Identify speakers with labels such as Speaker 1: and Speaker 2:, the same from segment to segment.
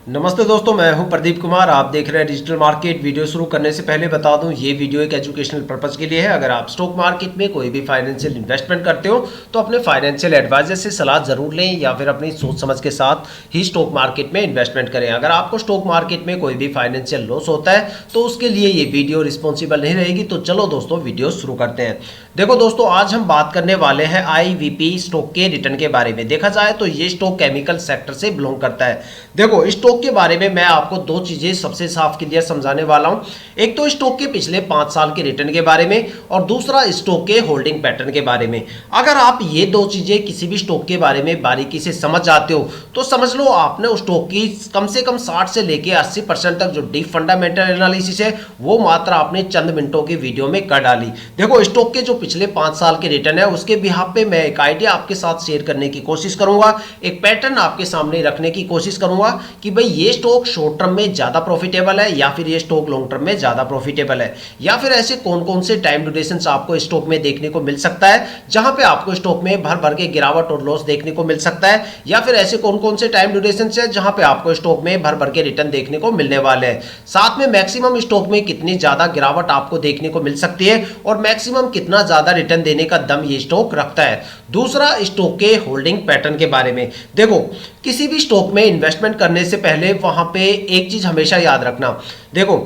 Speaker 1: नमस्ते दोस्तों, मैं हूं प्रदीप कुमार। आप देख रहे हैं डिजिटल मार्केट। वीडियो शुरू करने से पहले बता दूं, ये वीडियो एक एजुकेशनल पर्पस के लिए है। अगर आप स्टॉक मार्केट में कोई भी फाइनेंशियल इन्वेस्टमेंट करते हो तो अपने फाइनेंशियल एडवाइजर से सलाह जरूर लें या फिर अपनी सोच समझ के साथ ही स्टॉक मार्केट में इन्वेस्टमेंट करें। अगर आपको स्टॉक मार्केट में कोई भी फाइनेंशियल लॉस होता है तो उसके लिए ये वीडियो रिस्पॉन्सिबल नहीं रहेगी। तो चलो दोस्तों, वीडियो शुरू करते हैं। देखो दोस्तों, आज हम बात करने वाले हैं IVP स्टॉक के रिटर्न के बारे में। देखा जाए तो ये स्टॉक केमिकल सेक्टर से बिलोंग करता है। देखो, स्टॉक के बारे में मैं आपको दो चीजें सबसे साफ क्लियर समझाने वाला हूं। एक तो स्टॉक के पिछले 5 साल के रिटर्न के बारे में और दूसरा स्टॉक के होल्डिंग पैटर्न के बारे में। अगर आप ये दो चीजें किसी भी स्टॉक के बारे में बारीकी से समझ जाते हो तो समझ लो आपने उस स्टॉक की कम से कम 60 से लेकर 80% तक जो डीप फंडामेंटल एनालिसिस है वो मात्रा आपने चंद मिनटों की वीडियो में कर डाली। देखो, स्टॉक के जो पिछले 5 साल के रिटर्न है उसके बिहाफ पे मैं एक आइडिया आपके साथ शेयर करने की कोशिश करूंगा, एक पैटर्न आपके सामने रखने की कोशिश करूंगा कि भाई ये स्टॉक शॉर्ट टर्म में ज्यादा प्रॉफिटेबल है या फिर ये स्टॉक लॉन्ग टर्म में ज्यादा प्रॉफिटेबल है, या फिर ऐसे कौन कौन से टाइम ड्यूरेशन आपको स्टॉक में देखने को मिल सकता है जहां पे आपको स्टॉक में भर भर के गिरावट और लॉस देखने को मिल सकता है, या फिर ऐसे कौन कौन से टाइम ड्यूरेशन है जहां पे आपको स्टॉक में भर भर के रिटर्न देखने को मिलने वाले हैं। साथ में मैक्सिमम स्टॉक में कितनी ज्यादा गिरावट आपको देखने को मिल सकती है और मैक्सिमम कितना ज्यादा रिटर्न देने का दम ये स्टॉक रखता है। दूसरा, स्टॉक के होल्डिंग पैटर्न के बारे में। देखो, किसी भी स्टॉक में इन्वेस्टमेंट करने से पहले वहां पे एक चीज हमेशा याद रखना। देखो,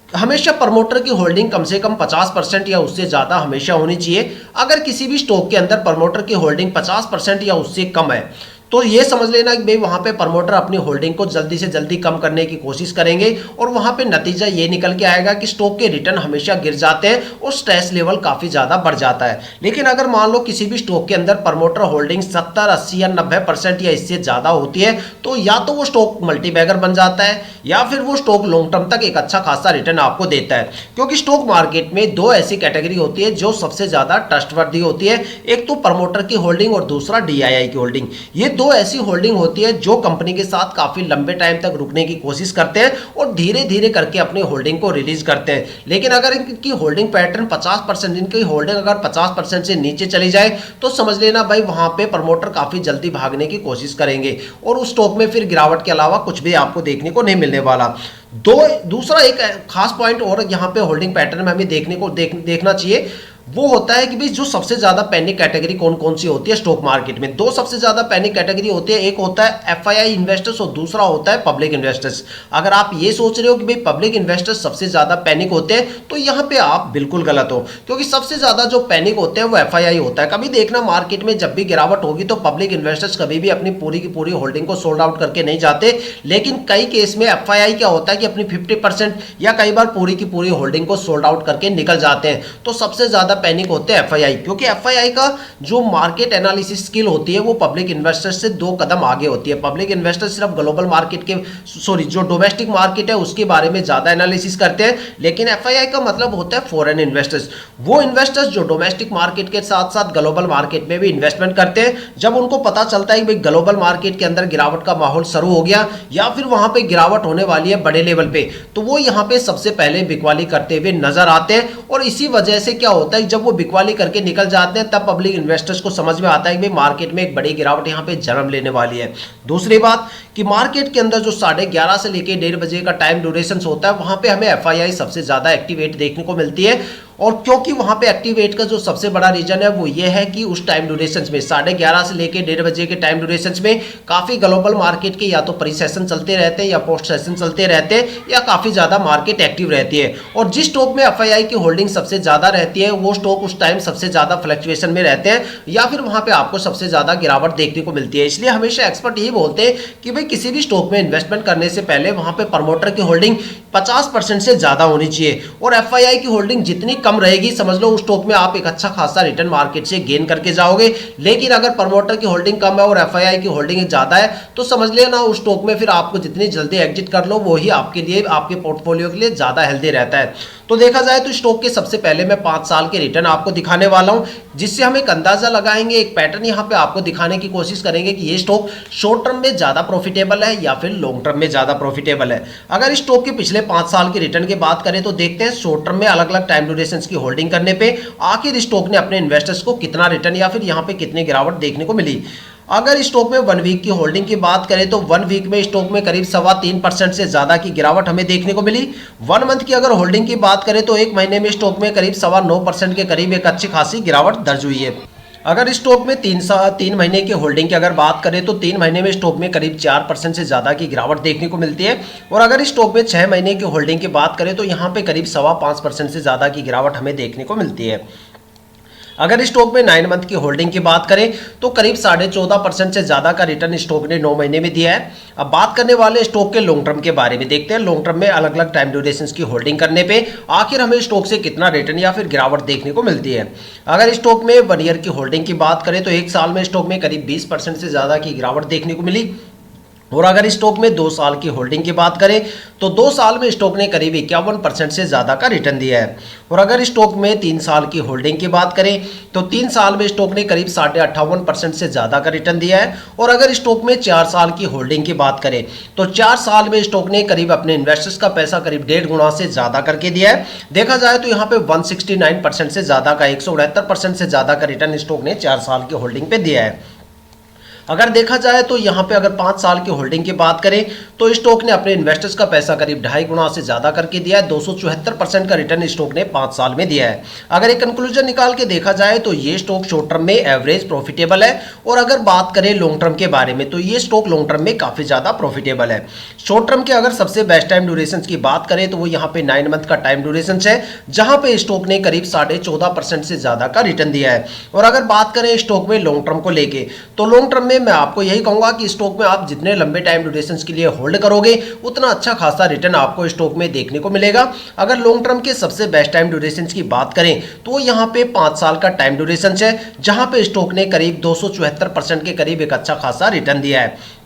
Speaker 1: हमेशा प्रमोटर की होल्डिंग कम से कम 50% या उससे ज्यादा हमेशा होनी चाहिए। अगर किसी भी स्टॉक के अंदर प्रमोटर की होल्डिंग 50% या उससे कम है तो ये समझ लेना कि भाई वहां पे प्रमोटर अपनी होल्डिंग को जल्दी से जल्दी कम करने की कोशिश करेंगे और वहां पे नतीजा ये निकल के आएगा कि स्टॉक के रिटर्न हमेशा गिर जाते हैं और स्ट्रेस लेवल काफी ज्यादा बढ़ जाता है। लेकिन अगर मान लो किसी भी स्टॉक के अंदर प्रमोटर होल्डिंग 70, 80 या 90% या इससे ज्यादा होती है तो या तो वो स्टॉक मल्टीबैगर बन जाता है या फिर वो स्टॉक लॉन्ग टर्म तक एक अच्छा खासा रिटर्न आपको देता है। क्योंकि स्टॉक मार्केट में दो ऐसी कैटेगरी होती है जो सबसे ज्यादा ट्रस्टवर्दी होती है, एक तो प्रमोटर की होल्डिंग और दूसरा DII की होल्डिंग। ये दो ऐसी होल्डिंग होती है जो कंपनी के साथ काफी लंबे टाइम तक रुकने की कोशिश करते हैं और धीरे धीरे करके अपनी होल्डिंग को रिलीज करते हैं। लेकिन अगर इनकी होल्डिंग पैटर्न 50%, इनकी होल्डिंग अगर 50% से नीचे चली जाए तो समझ लेना भाई वहां पे प्रमोटर काफी जल्दी भागने की कोशिश करेंगे और उस स्टॉक में फिर गिरावट के अलावा कुछ भी आपको देखने को नहीं मिलने वाला। दूसरा एक खास पॉइंट और यहाँ पे होल्डिंग पैटर्न में हमें देखना चाहिए, वो होता है कि भाई जो सबसे ज्यादा पैनिक कैटेगरी कौन कौन सी होती है स्टॉक मार्केट में। दो सबसे ज्यादा पैनिक कैटेगरी होती है, एक होता है FII इन्वेस्टर्स और दूसरा होता है पब्लिक इन्वेस्टर्स। अगर आप ये सोच रहे हो कि भाई पब्लिक इन्वेस्टर्स सबसे ज्यादा पैनिक होते हैं तो यहाँ पे आप बिल्कुल गलत हो, क्योंकि सबसे ज्यादा जो पैनिक होते हैं वो FII होता है। कभी देखना मार्केट में जब भी गिरावट होगी तो पब्लिक इन्वेस्टर्स कभी भी अपनी पूरी की पूरी होल्डिंग को सोल्ड आउट करके नहीं जाते, लेकिन कई केस में FII क्या होता है कि अपनी 50% या कई बार पूरी की पूरी होल्डिंग को सोल्ड आउट करके निकल जाते हैं। तो सबसे ज्यादा पैनिक होते हैं FII, क्योंकि FII का जो मार्केट एनालिसिस स्किल होती है वो पब्लिक इन्वेस्टर्स से 2 कदम आगे होती है। पब्लिक इन्वेस्टर सिर्फ ग्लोबल मार्केट के जो डोमेस्टिक मार्केट है उसके बारे में ज्यादा एनालिसिस करते हैं, लेकिन FII का मतलब होता है फॉरेन इन्वेस्टर्स। वो इन्वेस्टर्स जो डोमेस्टिक मार्केट के साथ साथ ग्लोबल मार्केट में भी इन्वेस्टमेंट करते हैं। जब उनको पता चलता है कि भाई ग्लोबल मार्केट के अंदर गिरावट का माहौल शुरू हो गया या फिर वहां पे गिरावट होने वाली है बड़े लेवल पे, तो वो यहाँ पे सबसे पहले बिकवाली करते हुए नजर आते हैं। और इसी वजह से क्या होता है, जब वो बिकवाली करके निकल जाते हैं तब पब्लिक इन्वेस्टर्स को समझ में आता है कि मार्केट में एक बड़ी गिरावट यहाँ पे जन्म लेने वाली है। दूसरी बात कि मार्केट के अंदर जो 11:30 से लेकर 1:30 बजे का टाइम ड्यूरेशन होता है वहां पे हमें FII सबसे ज्यादा एक्टिवेट देखने को मिलती है। और क्योंकि वहां पे एक्टिवेट का जो सबसे बड़ा रीजन है वो ये है कि उस टाइम ड्यूरेशन में 11:30 से लेकर 1:30 बजे के टाइम ड्यूरेशन में काफी ग्लोबल मार्केट के या तो प्री सेशन चलते रहते हैं या पोस्ट सेशन चलते रहते हैं या काफी ज्यादा मार्केट एक्टिव रहती है। और जिस स्टॉक में FII की होल्डिंग सबसे ज्यादा रहती है वो स्टॉक उस टाइम सबसे ज्यादा फ्लक्चुएशन में रहते हैं या फिर वहां पे आपको सबसे ज्यादा गिरावट देखने को मिलती है। इसलिए हमेशा एक्सपर्ट यही बोलते हैं कि भाई किसी भी स्टॉक में इन्वेस्टमेंट करने से पहले वहां पे प्रमोटर की होल्डिंग 50% से ज्यादा होनी चाहिए और FII की होल्डिंग जितनी कम रहेगी समझ लो उस स्टॉक में आप एक अच्छा खासा रिटर्न मार्केट से गेन करके जाओगे। लेकिन अगर प्रमोटर की होल्डिंग कम है और FII की होल्डिंग ज्यादा है तो समझ लेना उस स्टॉक में फिर आपको जितनी जल्दी एग्जिट कर लो वही आपके लिए, आपके पोर्टफोलियो के लिए ज्यादा हेल्दी रहता है। तो देखा जाए तो स्टॉक के सबसे पहले मैं 5 साल के रिटर्न आपको दिखाने वाला हूं, जिससे हम एक अंदाजा लगाएंगे, एक पैटर्न यहां पे आपको दिखाने की कोशिश करेंगे कि ये स्टॉक शॉर्ट टर्म में ज्यादा प्रॉफिटेबल है या फिर लॉन्ग टर्म में ज्यादा प्रॉफिटेबल है। अगर इस स्टॉक के पिछले 5 साल के रिटर्न की बात करें तो देखते हैं शॉर्ट टर्म में अलग अलग टाइम ड्यूरेशन की होल्डिंग करने पे आखिर स्टॉक ने अपने इन्वेस्टर्स को कितना रिटर्न या फिर यहां पे कितनी गिरावट देखने को मिली। अगर स्टॉक में 1 वीक की होल्डिंग की बात करें तो 1 वीक में स्टॉक में करीब 3.25% से ज़्यादा की गिरावट हमें देखने को मिली। 1 मंथ की अगर होल्डिंग की बात करें तो एक महीने में स्टॉक में करीब 9.25% के करीब एक अच्छी खासी गिरावट दर्ज हुई है। अगर स्टॉक में 3 महीने की होल्डिंग की अगर बात करें तो 3 महीने में स्टॉक में करीब 4% से ज़्यादा की गिरावट देखने को मिलती है। और अगर स्टॉक में 6 महीने की होल्डिंग की बात करें तो यहाँ पे करीब 5.25% से ज़्यादा की गिरावट हमें देखने को मिलती है। अगर स्टॉक में 9 मंथ की होल्डिंग की बात करें तो करीब 14.5% से ज़्यादा का रिटर्न स्टॉक ने 9 महीने में दिया है। अब बात करने वाले स्टॉक के लॉन्ग टर्म के बारे में देखते हैं। लॉन्ग टर्म में अलग अलग टाइम ड्यूरेशन की होल्डिंग करने पे आखिर हमें स्टॉक से कितना रिटर्न या फिर गिरावट देखने को मिलती है। अगर स्टॉक में 1 ईयर की होल्डिंग की बात करें तो एक साल में स्टॉक में करीब 20% से ज़्यादा की गिरावट देखने को मिली। और अगर स्टॉक में 2 साल की होल्डिंग की बात करें तो 2 साल में स्टॉक ने करीब 51% से ज़्यादा का रिटर्न दिया है। और अगर स्टॉक में 3 साल की होल्डिंग की बात करें तो 3 साल में स्टॉक ने करीब 58.5% से ज़्यादा का रिटर्न दिया है। और अगर स्टॉक में 4 साल की होल्डिंग की बात करें तो 4 साल में स्टॉक ने करीब अपने इन्वेस्टर्स का पैसा करीब 1.5 गुना से ज़्यादा करके दिया है। देखा जाए तो यहाँ पे 169% से ज़्यादा का 169% से ज़्यादा का रिटर्न स्टॉक ने 4 साल की होल्डिंग पे दिया है। अगर देखा जाए तो यहाँ पे अगर 5 साल की होल्डिंग की बात करें तो स्टॉक ने अपने इन्वेस्टर्स का पैसा करीब 2.5 गुना से ज़्यादा करके दिया है। 274% का रिटर्न स्टॉक ने 5 साल में दिया है। अगर एक कंक्लूजन निकाल के देखा जाए तो ये स्टॉक शॉर्ट टर्म में एवरेज प्रॉफिटेबल है। और अगर बात करें लॉन्ग टर्म के बारे में तो ये स्टॉक लॉन्ग टर्म में काफ़ी ज़्यादा प्रॉफिटेबल है। शॉर्ट टर्म के अगर सबसे बेस्ट टाइम ड्यूरेशन की बात करें तो वो यहाँ पे 9 मंथ का टाइम ड्यूरेशन है, जहाँ पे स्टॉक ने करीब 14.5% से ज़्यादा का रिटर्न दिया है। और अगर बात करें स्टॉक में लॉन्ग टर्म को लेके तो लॉन्ग टर्म में मैं आपको यही कहूंगा कि स्टॉक में आप जितने लंबे टाइम ड्यूरेशन के लिए होल्ड करोगे उतना अच्छा खासा रिटर्न आपको स्टॉक में देखने को मिलेगा। अगर लॉन्ग टर्म के सबसे बेस्ट टाइम ड्यूरेशन की बात करें तो यहाँ पे 5 साल का टाइम ड्यूरेशन है, जहां पे स्टॉक ने करीब 274% के करीब एक अच्छा खासा रिटर्न दिया है।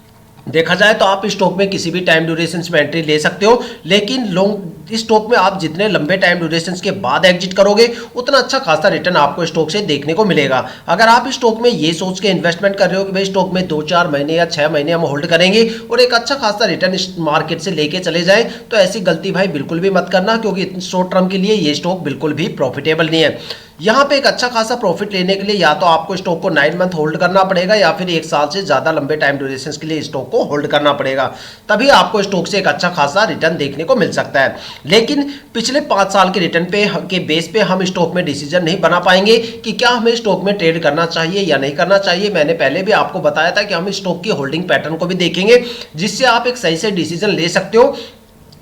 Speaker 1: देखा जाए तो आप स्टॉक में किसी भी टाइम ड्यूरेशन में एंट्री ले सकते हो, लेकिन लॉन्ग स्टॉक में आप जितने लंबे टाइम ड्यूरेशन के बाद एग्जिट करोगे उतना अच्छा खासा रिटर्न आपको स्टॉक से देखने को मिलेगा। अगर आप स्टॉक में ये सोच के इन्वेस्टमेंट कर रहे हो कि भाई स्टॉक में 2-4 महीने या 6 महीने हम होल्ड करेंगे और एक अच्छा खासा रिटर्न मार्केट से लेके चले जाए, तो ऐसी गलती भाई बिल्कुल भी मत करना, क्योंकि शॉर्ट टर्म के लिए ये स्टॉक बिल्कुल भी प्रॉफिटेबल नहीं है। यहाँ पे एक अच्छा खासा प्रॉफिट लेने के लिए या तो आपको स्टॉक को 9 मंथ होल्ड करना पड़ेगा या फिर 1 साल से ज़्यादा लंबे टाइम ड्यूरेशन के लिए स्टॉक को होल्ड करना पड़ेगा, तभी आपको स्टॉक से एक अच्छा खासा रिटर्न देखने को मिल सकता है। लेकिन पिछले 5 साल के रिटर्न के बेस पे हम स्टॉक में डिसीजन नहीं बना पाएंगे कि क्या हमें स्टॉक में ट्रेड करना चाहिए या नहीं करना चाहिए। मैंने पहले भी आपको बताया था कि हम स्टॉक की होल्डिंग पैटर्न को भी देखेंगे, जिससे आप एक सही से डिसीजन ले सकते हो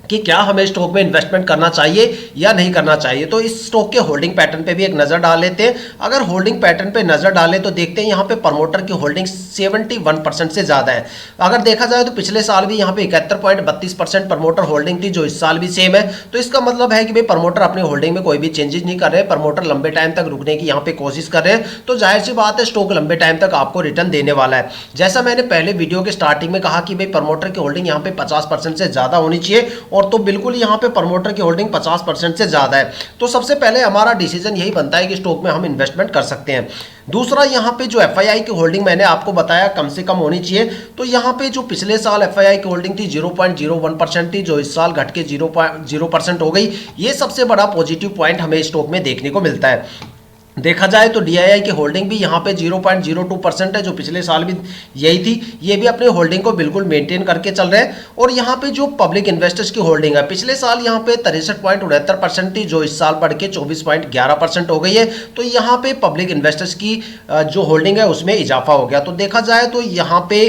Speaker 1: कि क्या हमें स्टॉक में इन्वेस्टमेंट करना चाहिए या नहीं करना चाहिए। तो इस स्टॉक के होल्डिंग पैटर्न पे भी एक नज़र डाल लेते हैं। अगर होल्डिंग पैटर्न पे नज़र डालें तो देखते हैं यहाँ पे प्रमोटर की होल्डिंग 71% से ज़्यादा है। अगर देखा जाए तो पिछले साल भी यहाँ पे 71.32% प्रमोटर होल्डिंग थी, जो इस साल भी सेम है। तो इसका मतलब है कि भाई प्रमोटर अपनी होल्डिंग में कोई भी चेंजेस नहीं कर रहे हैं, प्रमोटर लंबे टाइम तक रुकने की यहाँ पे कोशिश कर रहे हैं। तो जाहिर सी बात है स्टॉक लंबे टाइम तक आपको रिटर्न देने वाला है। जैसा मैंने पहले वीडियो के स्टार्टिंग में कहा कि भाई प्रमोटर की होल्डिंग यहाँ पे 50% से ज़्यादा होनी चाहिए, और तो बिल्कुल यहाँ पे प्रमोटर की होल्डिंग 50% से ज़्यादा है। तो सबसे पहले हमारा डिसीजन यही बनता है कि स्टॉक में हम इन्वेस्टमेंट कर सकते हैं। दूसरा, यहाँ पे जो एफआईआई की होल्डिंग मैंने आपको बताया कम से कम होनी चाहिए। तो यहाँ पे जो पिछले साल एफआईआई की होल्डिंग थी 0.01% थी, जो इस साल घट के 0.0% हो गई। ये सबसे बड़ा पॉजिटिव पॉइंट हमें स्टॉक में देखने को मिलता है। देखा जाए तो डीआईआई की होल्डिंग भी यहाँ पे 0.02% है, जो पिछले साल भी यही थी। ये भी अपने होल्डिंग को बिल्कुल मेंटेन करके चल रहे हैं। और यहाँ पे जो पब्लिक इन्वेस्टर्स की होल्डिंग है, पिछले साल यहाँ पे 63.69% थी, जो इस साल बढ़ के 24.11% हो गई है। तो यहाँ पे पब्लिक इन्वेस्टर्स की जो होल्डिंग है उसमें इजाफा हो गया। तो देखा जाए तो यहाँ पे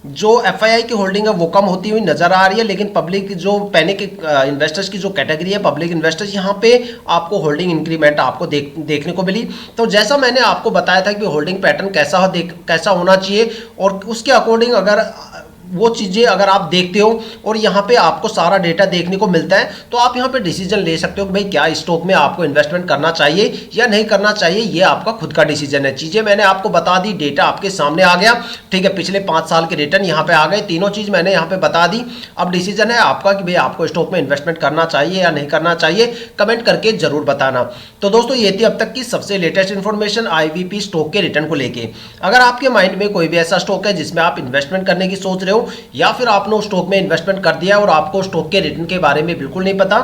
Speaker 1: जो एफआईआई की होल्डिंग है वो कम होती हुई नजर आ रही है, लेकिन पब्लिक जो पैनिक इन्वेस्टर्स की जो कैटेगरी है पब्लिक इन्वेस्टर्स, यहाँ पे आपको होल्डिंग इंक्रीमेंट आपको देखने को मिली। तो जैसा मैंने आपको बताया था कि होल्डिंग पैटर्न कैसा होना चाहिए, और उसके अकॉर्डिंग अगर वो चीज़ें अगर आप देखते हो और यहाँ पे आपको सारा डेटा देखने को मिलता है, तो आप यहाँ पे डिसीजन ले सकते हो कि भाई क्या स्टॉक में आपको इन्वेस्टमेंट करना चाहिए या नहीं करना चाहिए। ये आपका खुद का डिसीजन है। चीज़ें मैंने आपको बता दी, डेटा आपके सामने आ गया, ठीक है। पिछले 5 साल के रिटर्न यहाँ पे आ गए, तीनों चीज़ मैंने यहाँ पे बता दी। अब डिसीजन है आपका कि भाई आपको स्टॉक में इन्वेस्टमेंट करना चाहिए या नहीं करना चाहिए। कमेंट करके जरूर बताना। तो दोस्तों, ये थी अब तक की सबसे लेटेस्ट इन्फॉर्मेशन IVP स्टॉक के रिटर्न को लेके। अगर आपके माइंड में कोई भी ऐसा स्टॉक है जिसमें आप इन्वेस्टमेंट करने की सोच रहे हो, या फिर आपने उस स्टॉक में इन्वेस्टमेंट कर दिया और आपको स्टॉक के रिटर्न के बारे में बिल्कुल नहीं पता,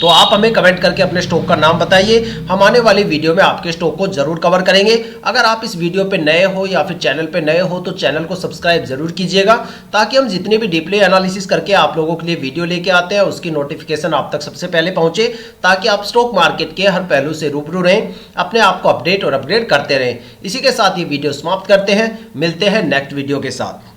Speaker 1: तो आप हमें कमेंट करके अपने स्टॉक का नाम बताइए, हम आने वाली वीडियो में आपके स्टॉक को जरूर कवर करेंगे। अगर आप इस वीडियो पे नए हो या फिर चैनल पे नए हो तो चैनल को सब्सक्राइब जरूर कीजिएगा, ताकि हम जितने भी डीपली एनालिसिस करके आप लोगों के लिए वीडियो लेके आते हैं उसकी नोटिफिकेशन आप तक सबसे पहले पहुंचे, ताकि आप स्टॉक मार्केट के हर पहलू से रूबरू रहें, अपने आप को अपडेट और अपग्रेड करते रहें। इसी के साथ ये वीडियो समाप्त करते हैं, मिलते हैं नेक्स्ट वीडियो के साथ।